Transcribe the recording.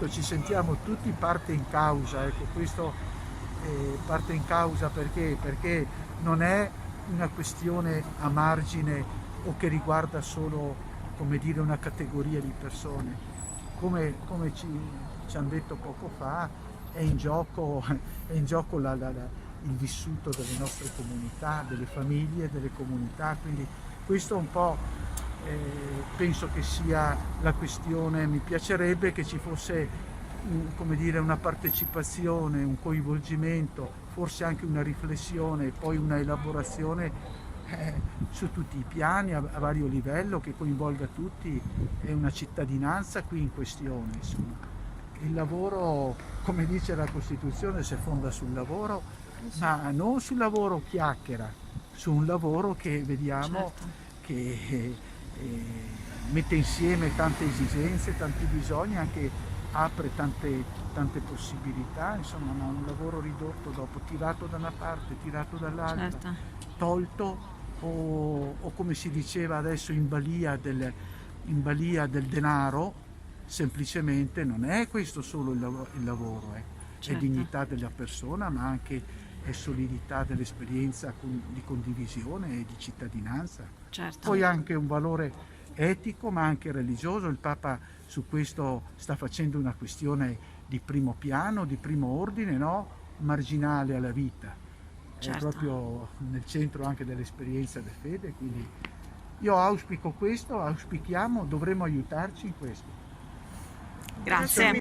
ci sentiamo tutti parte in causa, ecco, questo parte in causa perché non è una questione a margine o che riguarda solo, come dire, una categoria di persone. Come ci hanno detto poco fa, è in gioco il vissuto delle nostre comunità, delle famiglie, delle comunità, quindi questo un po' penso che sia la questione. Mi piacerebbe che ci fosse come dire, una partecipazione, un coinvolgimento, forse anche una riflessione e poi una elaborazione su tutti i piani, a vario livello, che coinvolga tutti, e una cittadinanza qui in questione. Insomma. Il lavoro, come dice la Costituzione, si fonda sul lavoro, ma non sul lavoro chiacchiera, su un lavoro che vediamo Certo. che mette insieme tante esigenze, tanti bisogni, anche apre tante possibilità, insomma, ma un lavoro ridotto dopo, tirato da una parte, tirato dall'altra, Certo. tolto o come si diceva adesso in balia del denaro, semplicemente non è questo solo il lavoro, è Certo. dignità della persona, ma anche è solidità dell'esperienza di condivisione e di cittadinanza. Certo. Poi anche un valore etico, ma anche religioso. Il Papa su questo sta facendo una questione di primo piano, di primo ordine, no? Marginale alla vita. È Certo. proprio nel centro anche dell'esperienza della fede, quindi io auspico questo, auspichiamo, dovremmo aiutarci in questo. Grazie.